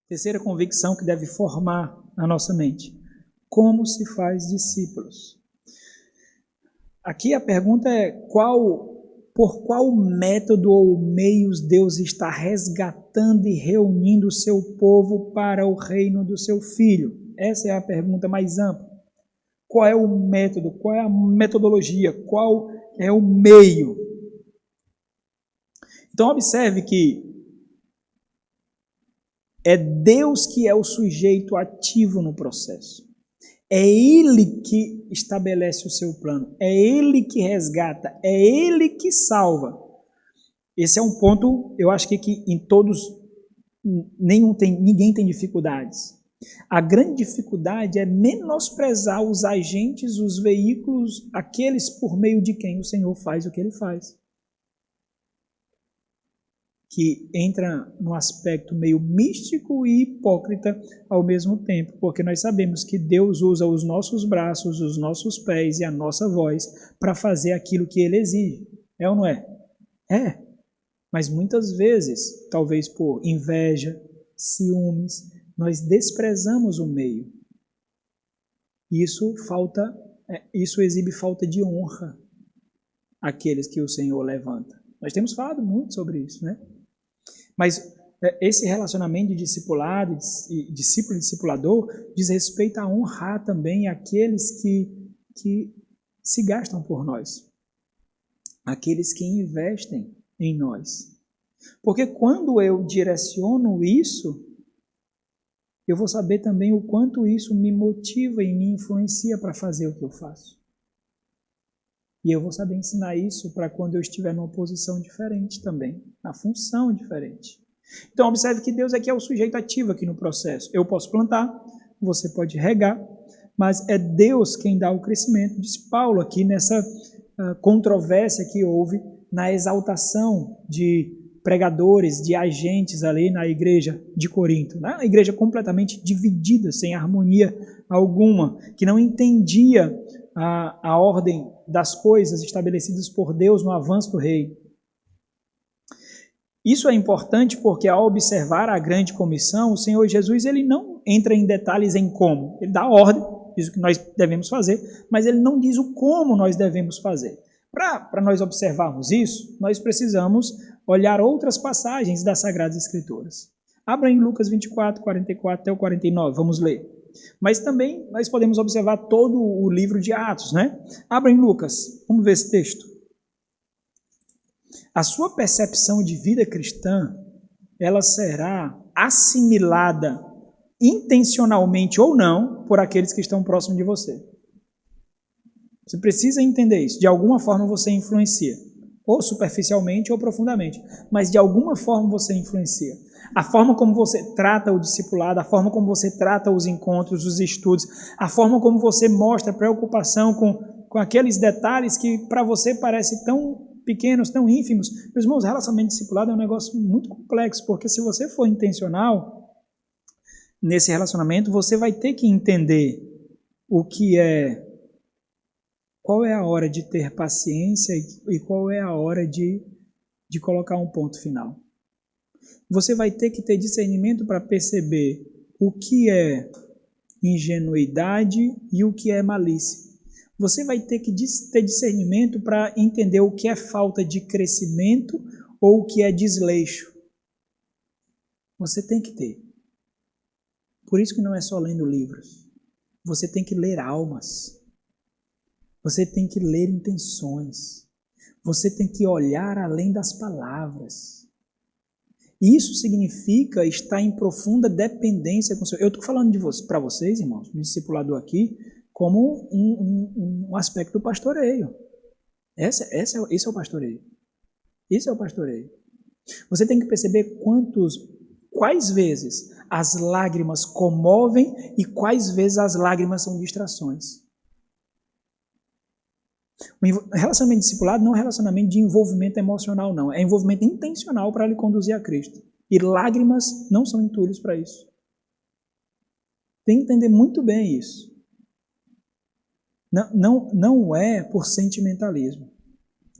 Terceira convicção que deve formar a nossa mente. Como se faz discípulos? Aqui a pergunta é por qual método ou meios Deus está resgatando e reunindo o seu povo para o reino do seu Filho? Essa é a pergunta mais ampla. Qual é o método? Qual é a metodologia? Qual é o meio? Então observe que é Deus que é o sujeito ativo no processo. É Ele que estabelece o seu plano. É Ele que resgata. É Ele que salva. Esse é um ponto, eu acho que em todos, ninguém tem dificuldades. A grande dificuldade é menosprezar os agentes, os veículos, aqueles por meio de quem o Senhor faz o que Ele faz. Que entra num aspecto meio místico e hipócrita ao mesmo tempo, porque nós sabemos que Deus usa os nossos braços, os nossos pés e a nossa voz para fazer aquilo que Ele exige. É ou não é? É. Mas muitas vezes, talvez por inveja, ciúmes, nós desprezamos o meio. Isso exibe falta de honra àqueles que o Senhor levanta. Nós temos falado muito sobre isso, né? Mas esse relacionamento de discipulado, discípulo e discipulador, diz respeito a honrar também aqueles que se gastam por nós, aqueles que investem em nós. Porque quando eu direciono isso, eu vou saber também o quanto isso me motiva e me influencia para fazer o que eu faço. E eu vou saber ensinar isso para quando eu estiver numa posição diferente também, na função diferente. Então, observe que Deus aqui é o sujeito ativo aqui no processo. Eu posso plantar, você pode regar, mas é Deus quem dá o crescimento. Diz Paulo aqui nessa controvérsia que houve na exaltação de pregadores, de agentes ali na igreja de Corinto. Né? A igreja completamente dividida, sem harmonia alguma, que não entendia a ordem das coisas estabelecidas por Deus no avanço do reino. Isso é importante porque ao observar a grande comissão, o Senhor Jesus ele não entra em detalhes em como. Ele dá ordem, diz o que nós devemos fazer, mas ele não diz o como nós devemos fazer. Para nós observarmos isso, nós precisamos olhar outras passagens das Sagradas Escrituras. Abra em Lucas 24, 44 até o 49, vamos ler. Mas também nós podemos observar todo o livro de Atos, né? Abra em Lucas, vamos ver esse texto. A sua percepção de vida cristã, ela será assimilada intencionalmente ou não por aqueles que estão próximos de você. Você precisa entender isso. De alguma forma você influencia, ou superficialmente ou profundamente, mas de alguma forma você influencia. A forma como você trata o discipulado, a forma como você trata os encontros, os estudos, a forma como você mostra preocupação com aqueles detalhes que para você parecem tão pequenos, tão ínfimos. Meus irmãos, relacionamento discipulado é um negócio muito complexo, porque se você for intencional nesse relacionamento, você vai ter que entender qual é a hora de ter paciência e qual é a hora de colocar um ponto final. Você vai ter que ter discernimento para perceber o que é ingenuidade e o que é malícia. Você vai ter que ter discernimento para entender o que é falta de crescimento ou o que é desleixo. Você tem que ter. Por isso que não é só lendo livros. Você tem que ler almas. Você tem que ler intenções. Você tem que olhar além das palavras. Isso significa estar em profunda dependência com o Senhor. Eu estou falando para vocês, irmãos, do discipulador aqui, como um aspecto do pastoreio. Esse é o pastoreio. Isso é o pastoreio. Você tem que perceber quais vezes as lágrimas comovem e quais vezes as lágrimas são distrações. O relacionamento discipulado não é um relacionamento de envolvimento emocional, não. É envolvimento intencional para lhe conduzir a Cristo. E lágrimas não são entulhos para isso. Tem que entender muito bem isso. Não é por sentimentalismo.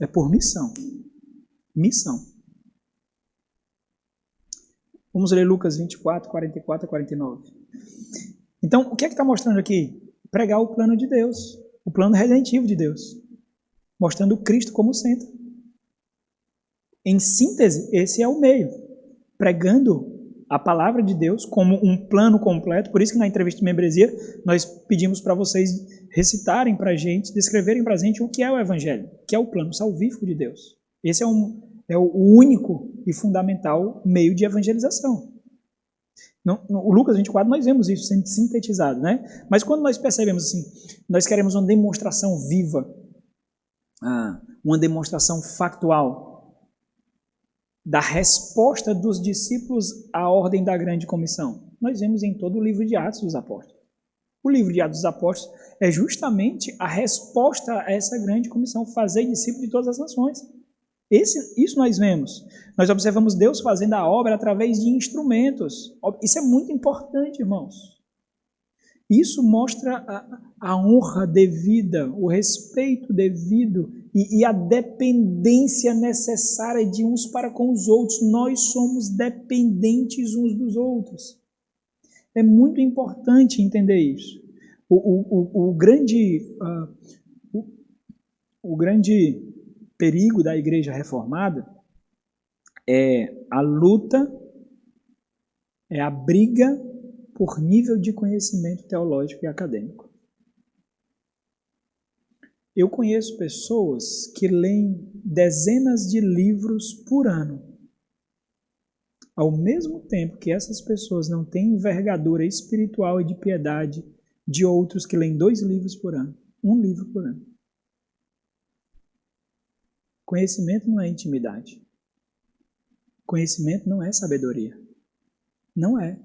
É por missão. Missão. Vamos ler Lucas 24, 44 a 49. Então, o que é que está mostrando aqui? Pregar o plano de Deus, o plano redentivo de Deus, mostrando Cristo como centro. Em síntese, esse é o meio, pregando a palavra de Deus como um plano completo. Por isso que na entrevista de membresia nós pedimos para vocês recitarem para a gente, descreverem para a gente o que é o Evangelho, que é o plano salvífico de Deus. Esse é o único e fundamental meio de evangelização. No Lucas 24 nós vemos isso sendo sintetizado, né? Mas quando nós percebemos assim, nós queremos uma demonstração viva, uma demonstração factual da resposta dos discípulos à ordem da grande comissão. Nós vemos em todo o livro de Atos dos Apóstolos. O livro de Atos dos Apóstolos é justamente a resposta a essa grande comissão, fazer discípulos de todas as nações. Isso nós vemos. Nós observamos Deus fazendo a obra através de instrumentos. Isso é muito importante, irmãos. Isso mostra a honra devida, o respeito devido e a dependência necessária de uns para com os outros. Nós somos dependentes uns dos outros. É muito importante entender isso. O grande perigo da igreja reformada é a luta, é a briga por nível de conhecimento teológico e acadêmico. Eu conheço pessoas que leem dezenas de livros por ano. Ao mesmo tempo que essas pessoas não têm envergadura espiritual e de piedade de outros que leem 2 livros por ano, 1 livro por ano. Conhecimento não é intimidade. Conhecimento não é sabedoria. Não é.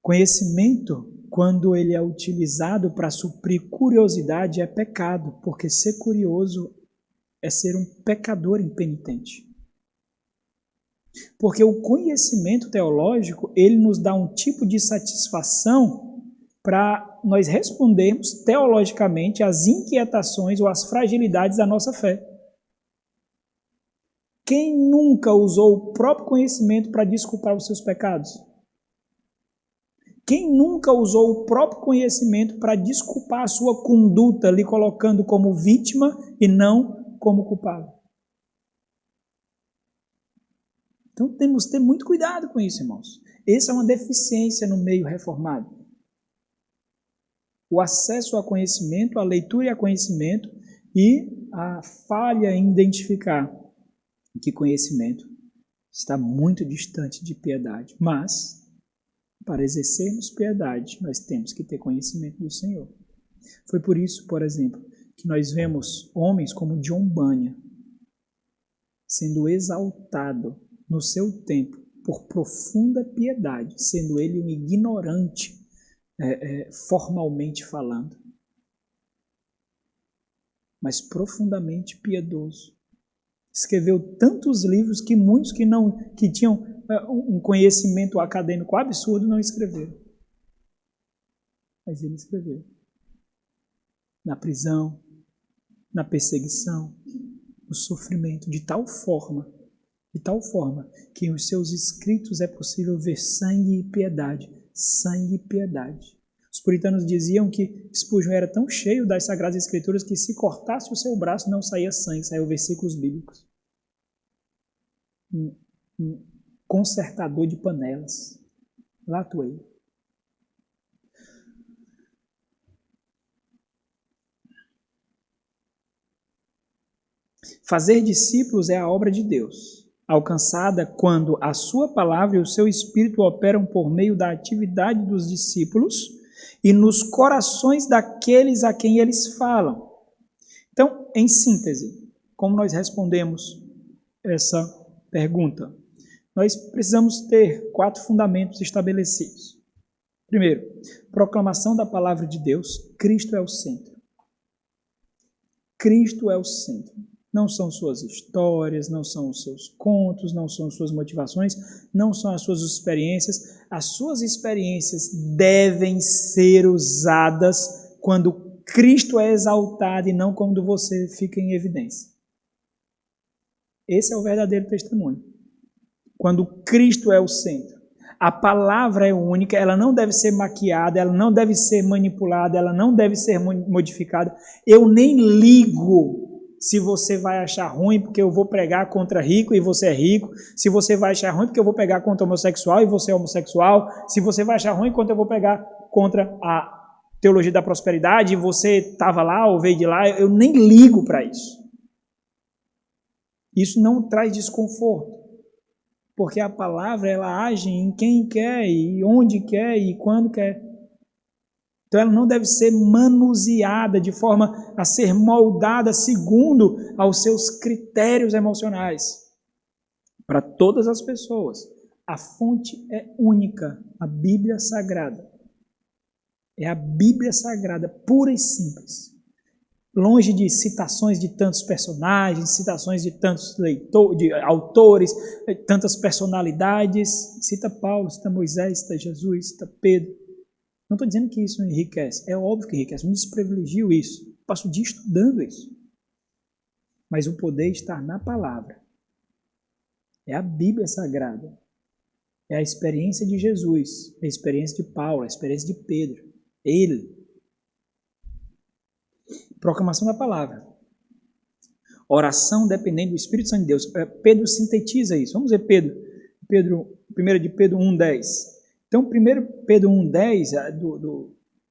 Conhecimento, quando ele é utilizado para suprir curiosidade, é pecado, porque ser curioso é ser um pecador impenitente. Porque o conhecimento teológico, ele nos dá um tipo de satisfação para nós respondermos teologicamente às inquietações ou às fragilidades da nossa fé. Quem nunca usou o próprio conhecimento para desculpar os seus pecados? Quem nunca usou o próprio conhecimento para desculpar a sua conduta, lhe colocando como vítima e não como culpado? Então temos que ter muito cuidado com isso, irmãos. Essa é uma deficiência no meio reformado. O acesso a conhecimento, a leitura e a conhecimento e a falha em identificar que conhecimento está muito distante de piedade. Mas, para exercermos piedade, nós temos que ter conhecimento do Senhor. Foi por isso, por exemplo, que nós vemos homens como John Bunyan sendo exaltado no seu tempo por profunda piedade, sendo ele um ignorante, formalmente falando, mas profundamente piedoso. Escreveu tantos livros que muitos que tinham um conhecimento acadêmico absurdo não escreveram. Mas ele escreveu. Na prisão, na perseguição, no sofrimento, de tal forma que em os seus escritos é possível ver sangue e piedade. Sangue e piedade. Os puritanos diziam que Spurgeon era tão cheio das Sagradas Escrituras que se cortasse o seu braço não saía sangue, saíam versículos bíblicos. Um consertador de panelas. Lá atuou ele. Fazer discípulos é a obra de Deus, alcançada quando a sua palavra e o seu espírito operam por meio da atividade dos discípulos e nos corações daqueles a quem eles falam. Então, em síntese, como nós respondemos essa pergunta? Nós precisamos ter 4 fundamentos estabelecidos. Primeiro, proclamação da palavra de Deus. Cristo é o centro. Cristo é o centro. Não são suas histórias, não são os seus contos, não são suas motivações, não são as suas experiências. As suas experiências devem ser usadas quando Cristo é exaltado e não quando você fica em evidência. Esse é o verdadeiro testemunho. quando Cristo é o centro. A palavra é única, ela não deve ser maquiada, ela não deve ser manipulada, ela não deve ser modificada. Eu nem ligo se você vai achar ruim porque eu vou pregar contra rico e você é rico, se você vai achar ruim porque eu vou pregar contra homossexual e você é homossexual, se você vai achar ruim quando eu vou pregar contra a teologia da prosperidade e você estava lá ou veio de lá, eu nem ligo para isso. Isso não traz desconforto, porque a palavra ela age em quem quer e onde quer e quando quer. Então ela não deve ser manuseada de forma a ser moldada segundo aos seus critérios emocionais. Para todas as pessoas, a fonte é única, a Bíblia Sagrada. É a Bíblia Sagrada, pura e simples. Longe de citações de tantos personagens, citações de tantos autores, tantas personalidades. Cita Paulo, cita Moisés, cita Jesus, cita Pedro. Não estou dizendo que isso enriquece, é óbvio que enriquece, não desprivilegio isso, passo o dia estudando isso. Mas o poder está na palavra. É a Bíblia Sagrada. É a experiência de Jesus, a experiência de Paulo, a experiência de Pedro. Ele. Proclamação da palavra. Oração dependendo do Espírito Santo de Deus. Pedro sintetiza isso. Vamos ver Pedro 1 de Pedro 1:10. Então, 1 Pedro 1:10,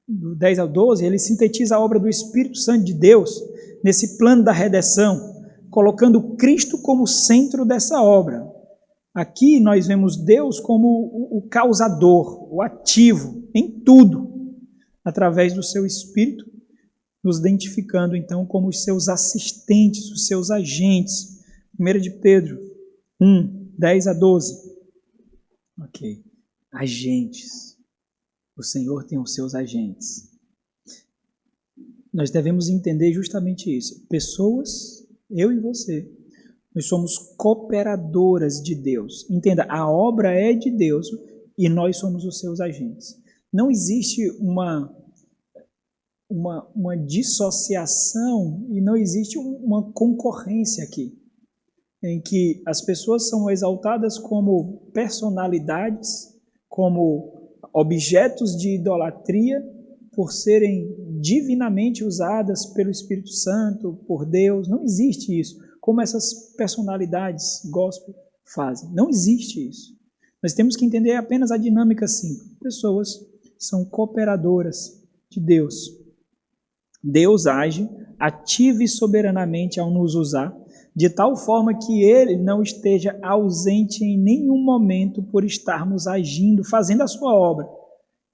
do 10 ao 12, ele sintetiza a obra do Espírito Santo de Deus nesse plano da redenção, colocando Cristo como centro dessa obra. Aqui nós vemos Deus como o causador, o ativo em tudo, através do seu Espírito, nos identificando então como os seus assistentes, os seus agentes. 1 de Pedro 1:10 a 12. Ok. Agentes. O Senhor tem os seus agentes. Nós devemos entender justamente isso. Pessoas, eu e você, nós somos cooperadoras de Deus. Entenda, a obra é de Deus e nós somos os seus agentes. Não existe uma dissociação e não existe uma concorrência aqui, em que as pessoas são exaltadas como personalidades, como objetos de idolatria, por serem divinamente usadas pelo Espírito Santo, por Deus. Não existe isso, como essas personalidades gospel fazem. Não existe isso. Nós temos que entender apenas a dinâmica simples. Pessoas são cooperadoras de Deus. Deus age ativa e soberanamente ao nos usar, de tal forma que Ele não esteja ausente em nenhum momento por estarmos agindo, fazendo a sua obra,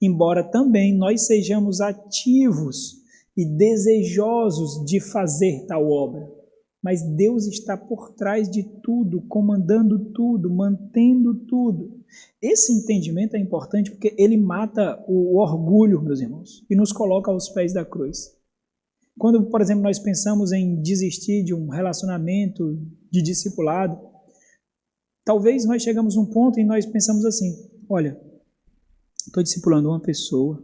embora também nós sejamos ativos e desejosos de fazer tal obra. Mas Deus está por trás de tudo, comandando tudo, mantendo tudo. Esse entendimento é importante porque ele mata o orgulho, meus irmãos, e nos coloca aos pés da cruz. Quando, por exemplo, nós pensamos em desistir de um relacionamento de discipulado, talvez nós chegamos a um ponto e nós pensamos assim, olha, estou discipulando uma pessoa,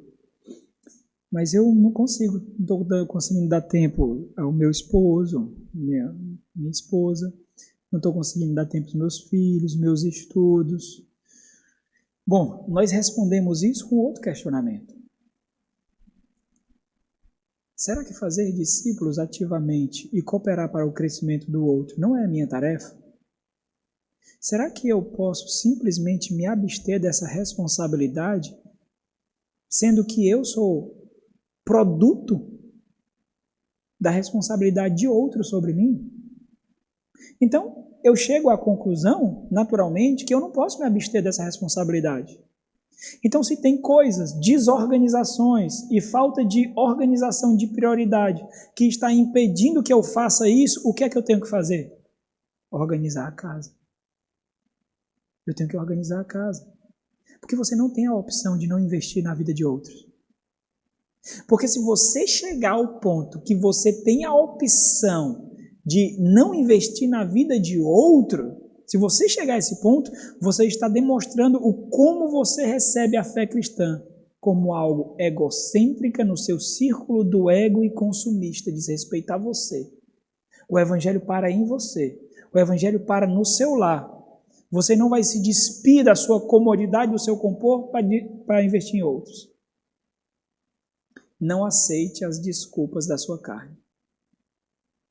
mas eu não consigo, não estou conseguindo dar tempo ao meu esposo, minha esposa, não estou conseguindo dar tempo aos meus filhos, meus estudos. Bom, nós respondemos isso com outro questionamento. Será que fazer discípulos ativamente e cooperar para o crescimento do outro não é a minha tarefa? Será que eu posso simplesmente me abster dessa responsabilidade, sendo que eu sou produto da responsabilidade de outro sobre mim? Então, eu chego à conclusão, naturalmente, que eu não posso me abster dessa responsabilidade. Então, se tem coisas, desorganizações e falta de organização de prioridade que está impedindo que eu faça isso, o que é que eu tenho que fazer? Organizar a casa. Eu tenho que organizar a casa. Porque você não tem a opção de não investir na vida de outros. Porque se você chegar ao ponto que você tem a opção de não investir na vida de outro, se você chegar a esse ponto, você está demonstrando o como você recebe a fé cristã, como algo egocêntrica no seu círculo do ego e consumista, diz respeito a você. O evangelho para em você, o evangelho para no seu lar. Você não vai se despir da sua comodidade, do seu conforto para investir em outros. Não aceite as desculpas da sua carne.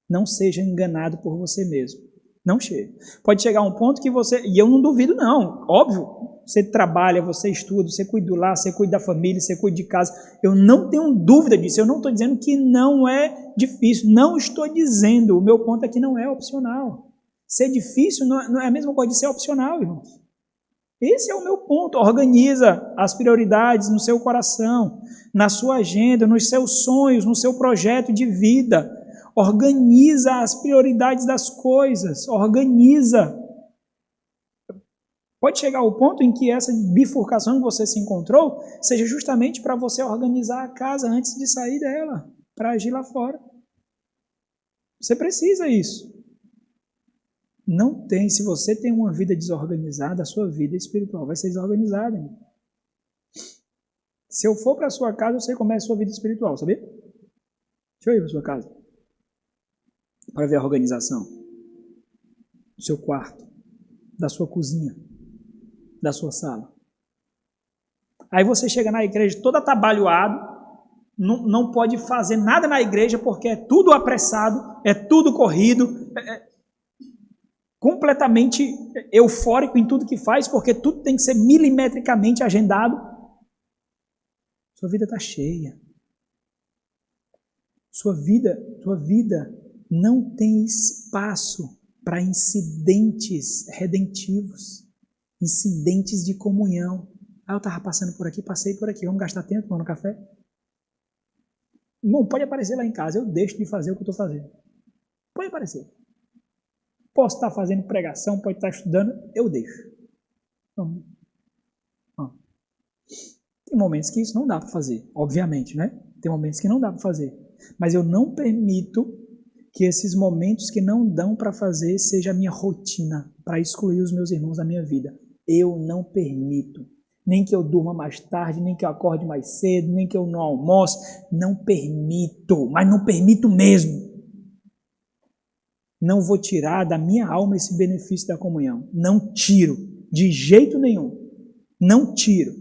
Não seja enganado por você mesmo. Não chegue. Pode chegar um ponto que você... E eu não duvido não, óbvio. Você trabalha, você estuda, você cuida do lar, você cuida da família, você cuida de casa. Eu não tenho dúvida disso. Eu não estou dizendo que não é difícil. Não estou dizendo. O meu ponto é que não é opcional. Ser difícil não é a mesma coisa de ser opcional, irmãos. Esse é o meu ponto. Organiza as prioridades no seu coração, na sua agenda, nos seus sonhos, no seu projeto de vida. Organiza as prioridades das coisas. Organiza. Pode chegar ao ponto em que essa bifurcação que você se encontrou seja justamente para você organizar a casa antes de sair dela, para agir lá fora. Você precisa isso. Não tem, se você tem uma vida desorganizada, a sua vida espiritual vai ser desorganizada. Hein? Se eu for para a sua casa, eu sei como é a sua vida espiritual, sabia? Deixa eu ir para a sua casa. Para ver a organização do seu quarto, da sua cozinha, da sua sala. Aí você chega na igreja todo atabalhoado, não pode fazer nada na igreja porque é tudo apressado, é tudo corrido, completamente eufórico em tudo que faz, porque tudo tem que ser milimetricamente agendado. Sua vida está cheia. Sua vida não tem espaço para incidentes redentivos, incidentes de comunhão. Ah, eu estava passando por aqui, passei por aqui, vamos gastar tempo tomando café? Irmão, pode aparecer lá em casa, eu deixo de fazer o que eu estou fazendo. Pode aparecer. Posso estar fazendo pregação, pode estar estudando, eu deixo. Tem momentos que isso não dá para fazer, obviamente, né? Tem momentos que não dá para fazer. Mas eu não permito que esses momentos que não dão para fazer seja a minha rotina, para excluir os meus irmãos da minha vida. Eu não permito. Nem que eu durma mais tarde, nem que eu acorde mais cedo, nem que eu não almoce. Não permito, mas não permito mesmo. Não vou tirar da minha alma esse benefício da comunhão. Não tiro, de jeito nenhum. Não tiro.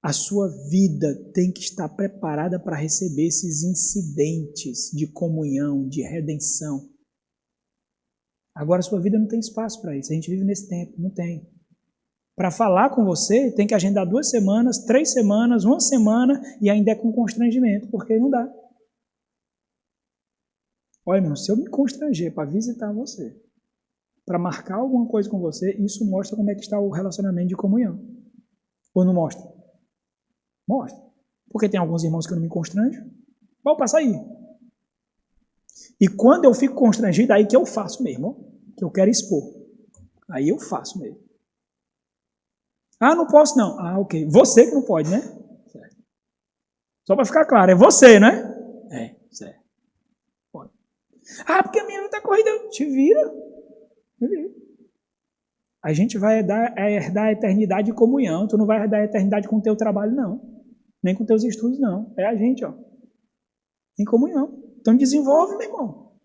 A sua vida tem que estar preparada para receber esses incidentes de comunhão, de redenção. Agora a sua vida não tem espaço para isso. A gente vive nesse tempo, não tem. Para falar com você, tem que agendar 2 semanas, 3 semanas, 1 semana e ainda é com constrangimento, porque não dá. Olha, meu, se eu me constranger para visitar você, para marcar alguma coisa com você, isso mostra como é que está o relacionamento de comunhão. Ou não mostra? Mostra. Porque tem alguns irmãos que eu não me constranjo. Vou passar aí. E quando eu fico constrangido, aí que eu faço mesmo, que eu quero expor. Aí eu faço mesmo. Ah, não posso não. Ah, ok. Você que não pode, né? Certo. Só para ficar claro, é você, né? É, certo. Pode. Ah, porque a minha vida está corrida. Te vira. A gente vai herdar a eternidade de comunhão. Tu não vai herdar a eternidade com o teu trabalho, não. Nem com teus estudos, não. É a gente, ó. Em comunhão. Então desenvolve, meu irmão.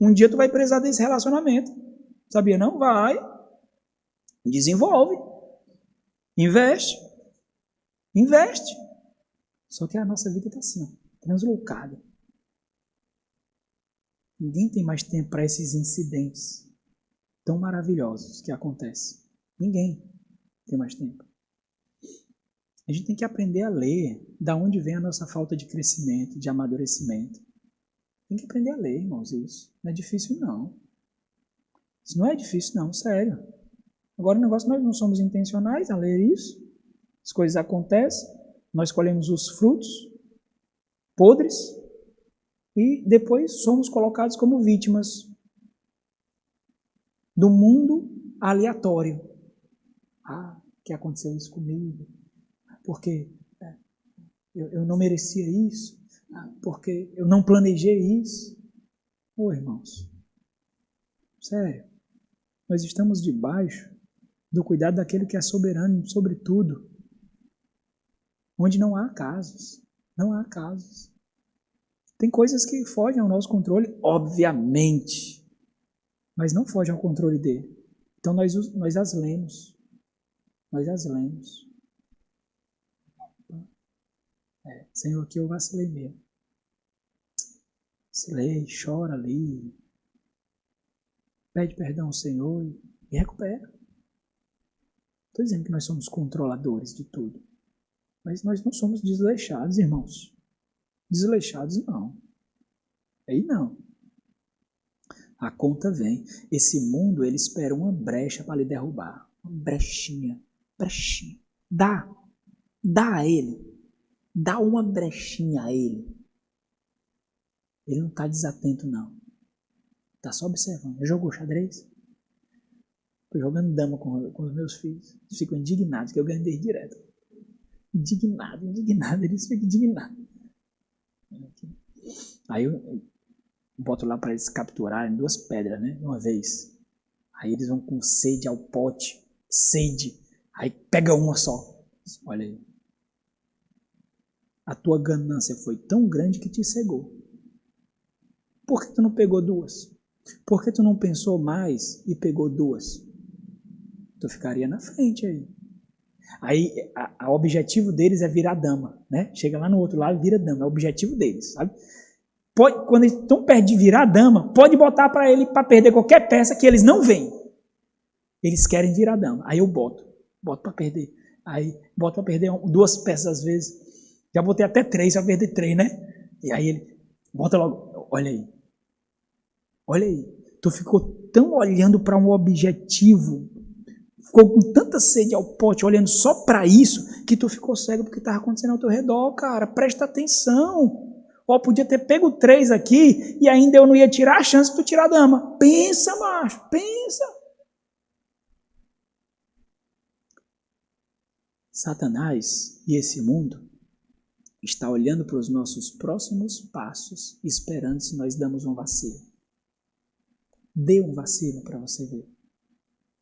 Um dia tu vai precisar desse relacionamento. Sabia não? Vai. Desenvolve. Investe. Investe. Só que a nossa vida está assim, ó, translocada. Ninguém tem mais tempo para esses incidentes tão maravilhosos que acontecem. Ninguém tem mais tempo. A gente tem que aprender a ler da onde vem a nossa falta de crescimento, de amadurecimento. Tem que aprender a ler, irmãos, isso. Não é difícil, não. Isso não é difícil, não, sério. Agora o negócio, nós não somos intencionais a ler isso. As coisas acontecem, nós colhemos os frutos podres e depois somos colocados como vítimas do mundo aleatório. Ah, que aconteceu isso comigo? Porque eu não merecia isso, porque eu não planejei isso. Ô, irmãos, sério, nós estamos debaixo do cuidado daquele que é soberano sobre tudo, onde não há acasos, não há acasos. Tem coisas que fogem ao nosso controle, obviamente, mas não fogem ao controle dele. Então nós as lemos. Nós as lemos. Senhor, aqui eu vacilei mesmo. Vacilei, chora ali. Pede perdão ao Senhor e recupera. Estou dizendo que nós somos controladores de tudo. Mas nós não somos desleixados, irmãos. Desleixados não. Aí não. A conta vem. Esse mundo, ele espera uma brecha para lhe derrubar. Uma brechinha. Brechinha. Dá a ele. Dá uma brechinha a ele. Ele não está desatento, não. Está só observando. Jogou xadrez? Estou jogando dama com os meus filhos. Eles ficam indignados, que eu ganho deles direto. Indignado. Eles ficam indignados. Aí eu boto lá para eles capturarem 2 pedras, né? Uma vez. Aí eles vão com sede ao pote. Sede. Aí pega uma só. Olha aí. A tua ganância foi tão grande que te cegou. Por que tu não pegou 2? Por que tu não pensou mais e pegou 2? Tu ficaria na frente aí. Aí, o objetivo deles é virar dama, né? Chega lá no outro lado e vira dama. É o objetivo deles, sabe? Quando eles estão perto de virar dama, pode botar para ele para perder qualquer peça que eles não veem. Eles querem virar dama. Aí eu boto para perder. Aí boto para perder 2 peças às vezes. Já botei até 3, vai perder 3, né? E aí ele bota logo, olha aí. Tu ficou tão olhando para um objetivo, ficou com tanta sede ao pote, olhando só para isso, que tu ficou cego porque estava acontecendo ao teu redor, cara. Presta atenção. Podia ter pego 3 aqui e ainda eu não ia tirar a chance de tu tirar a dama. Pensa, macho, pensa. Satanás e esse mundo está olhando para os nossos próximos passos, esperando se nós damos um vacilo. Dê um vacilo para você ver.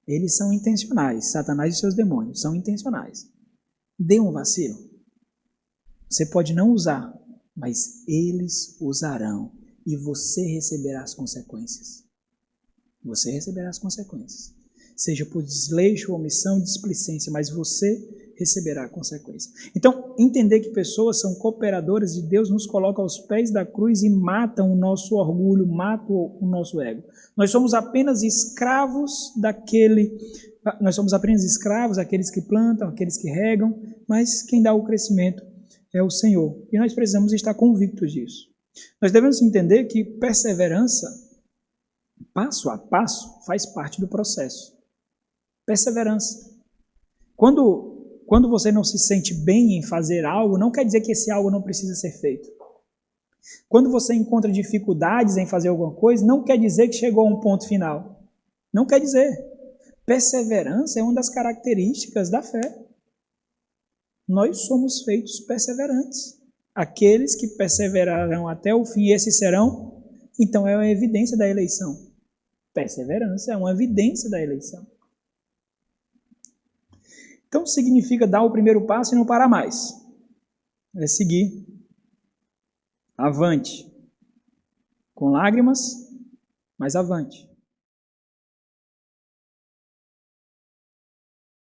Eles são intencionais. Satanás e seus demônios são intencionais. Dê um vacilo. Você pode não usar, mas eles usarão e você receberá as consequências. Você receberá as consequências. Seja por desleixo, omissão, displicência, mas você receberá a consequência. Então, entender que pessoas são cooperadoras de Deus nos coloca aos pés da cruz e matam o nosso orgulho, matam o nosso ego. Nós somos apenas escravos aqueles que plantam, aqueles que regam, mas quem dá o crescimento é o Senhor. E nós precisamos estar convictos disso. Nós devemos entender que perseverança, passo a passo, faz parte do processo. Perseverança. Quando você não se sente bem em fazer algo, não quer dizer que esse algo não precisa ser feito. Quando você encontra dificuldades em fazer alguma coisa, não quer dizer que chegou a um ponto final. Não quer dizer. Perseverança é uma das características da fé. Nós somos feitos perseverantes. Aqueles que perseverarão até o fim, esses serão. Então é uma evidência da eleição. Perseverança é uma evidência da eleição. Então significa dar o primeiro passo e não parar mais. É seguir. Avante. Com lágrimas, mas avante.